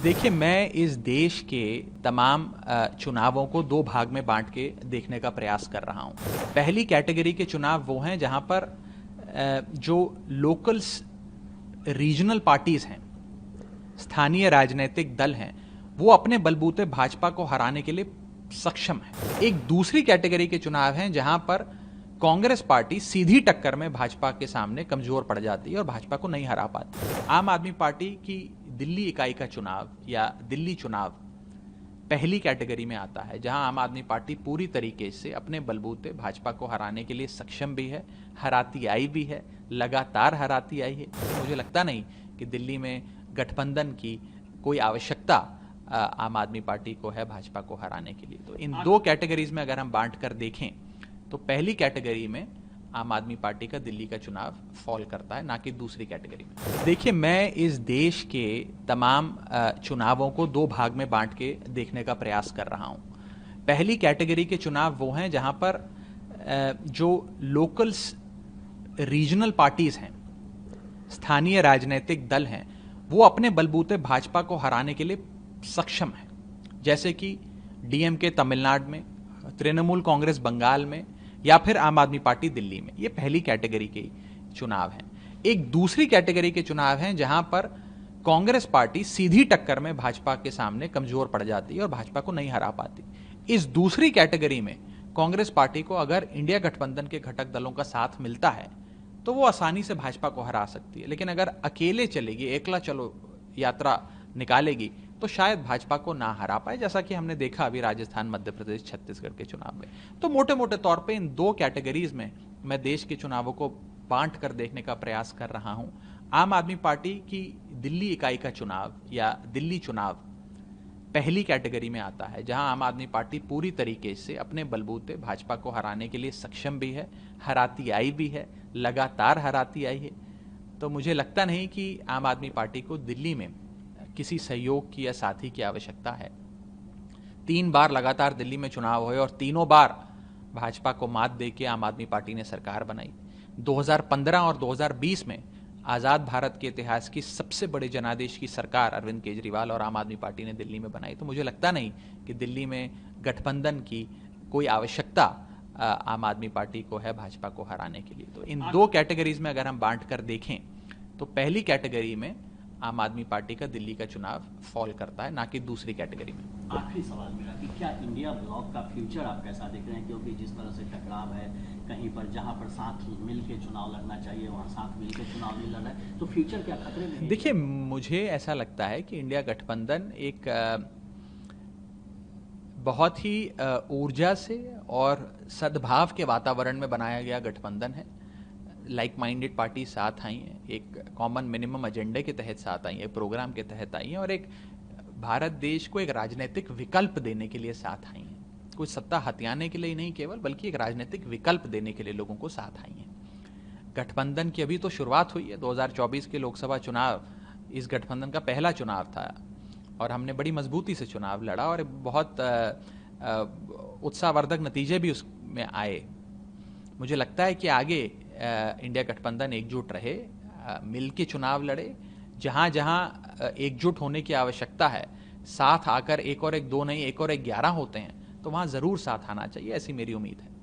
देखिए, मैं इस देश के तमाम चुनावों को दो भाग में बांट के देखने का प्रयास कर रहा हूं। पहली कैटेगरी के चुनाव वो हैं जहां पर जो लोकल रीजनल पार्टीज हैं, स्थानीय राजनीतिक दल हैं, वो अपने बलबूते भाजपा को हराने के लिए सक्षम है। एक दूसरी कैटेगरी के चुनाव हैं जहां पर कांग्रेस पार्टी सीधी टक्कर में भाजपा के सामने कमजोर पड़ जाती है और भाजपा को नहीं हरा पाती। आम आदमी पार्टी की दिल्ली इकाई का चुनाव या दिल्ली चुनाव पहली कैटेगरी में आता है, जहां आम आदमी पार्टी पूरी तरीके से अपने बलबूते भाजपा को हराने के लिए सक्षम भी है, हराती आई भी है, लगातार हराती आई है। मुझे लगता नहीं कि दिल्ली में गठबंधन की कोई आवश्यकता आम आदमी पार्टी को है भाजपा को हराने के लिए। तो इन दो कैटेगरीज में अगर हम बांट कर देखें तो पहली कैटेगरी में आम आदमी पार्टी का दिल्ली का चुनाव फॉल करता है, ना कि दूसरी कैटेगरी में। देखिए, मैं इस देश के तमाम चुनावों को दो भाग में बांट के देखने का प्रयास कर रहा हूं। पहली कैटेगरी के चुनाव वो हैं जहां पर जो लोकल रीजनल पार्टीज हैं, स्थानीय राजनीतिक दल हैं, वो अपने बलबूते भाजपा को हराने के लिए सक्षम है। जैसे कि डीएमके तमिलनाडु में, तृणमूल कांग्रेस बंगाल में, या फिर आम आदमी पार्टी दिल्ली में। ये पहली कैटेगरी के चुनाव हैं। एक दूसरी कैटेगरी के चुनाव हैं जहां पर कांग्रेस पार्टी सीधी टक्कर में भाजपा के सामने कमजोर पड़ जाती है और भाजपा को नहीं हरा पाती। इस दूसरी कैटेगरी में कांग्रेस पार्टी को अगर इंडिया गठबंधन के घटक दलों का साथ मिलता है तो वो आसानी से भाजपा को हरा सकती है, लेकिन अगर अकेले चलेगी, एकला चलो यात्रा निकालेगी, तो शायद भाजपा को ना हरा पाए, जैसा कि हमने देखा अभी राजस्थान, मध्य प्रदेश, छत्तीसगढ़ के चुनाव में। तो मोटे मोटे तौर पे इन दो कैटेगरीज में मैं देश के चुनावों को बांट कर देखने का प्रयास कर रहा हूं। आम आदमी पार्टी की दिल्ली इकाई का चुनाव या दिल्ली चुनाव पहली कैटेगरी में आता है, जहां आम आदमी पार्टी पूरी तरीके से अपने बलबूते भाजपा को हराने के लिए सक्षम भी है, हराती आई भी है, लगातार हराती आई है। तो मुझे लगता नहीं कि आम आदमी पार्टी को दिल्ली में किसी सहयोग की या साथी की आवश्यकता है। 3 बार लगातार दिल्ली में चुनाव हुए और तीनों बार भाजपा को मात देके आम आदमी पार्टी ने सरकार बनाई। 2015 और 2020 में आजाद भारत के इतिहास की सबसे बड़े जनादेश की सरकार अरविंद केजरीवाल और आम आदमी पार्टी ने दिल्ली में बनाई। तो मुझे लगता नहीं कि दिल्ली में गठबंधन की कोई आवश्यकता आम आदमी पार्टी को है भाजपा को हराने के लिए। तो इन दो कैटेगरीज में अगर हम बांट कर देखें तो पहली कैटेगरी में आम आदमी पार्टी का दिल्ली का चुनाव फॉल करता है, ना कि दूसरी कैटेगरी में। आखिरी सवाल मेरा कि क्या इंडिया ब्लॉक का फ्यूचर आप कैसा देख रहे हैं, क्योंकि जिस तरह से टकराव है, कहीं पर जहां पर साथ मिल के चुनाव लड़ना चाहिए वहां साथ मिल के चुनाव नहीं लड़ रहा है, तो फ्यूचर क्या खतरे में है? देखिए, मुझे ऐसा लगता है कि इंडिया गठबंधन एक बहुत ही ऊर्जा से और सद्भाव के वातावरण में बनाया गया गठबंधन है। लाइक माइंडेड पार्टी साथ आई हैं, एक कॉमन मिनिमम एजेंडे के तहत साथ आई है, प्रोग्राम के तहत आई हैं और एक भारत देश को एक राजनीतिक विकल्प देने के लिए साथ आई हैं। कोई सत्ता हथियाने के लिए नहीं केवल, बल्कि एक राजनीतिक विकल्प देने के लिए लोगों को साथ आई हैं। गठबंधन की अभी तो शुरुआत हुई है। 2024 के लोकसभा चुनाव इस गठबंधन का पहला चुनाव था और हमने बड़ी मजबूती से चुनाव लड़ा और बहुत उत्साहवर्धक नतीजे भी उसमें आए। मुझे लगता है कि आगे इंडिया गठबंधन एकजुट रहे, मिल के चुनाव लड़े, जहां जहां एकजुट होने की आवश्यकता है, साथ आकर एक और एक 2 नहीं, एक और एक 11 होते हैं, तो वहां जरूर साथ आना चाहिए, ऐसी मेरी उम्मीद है।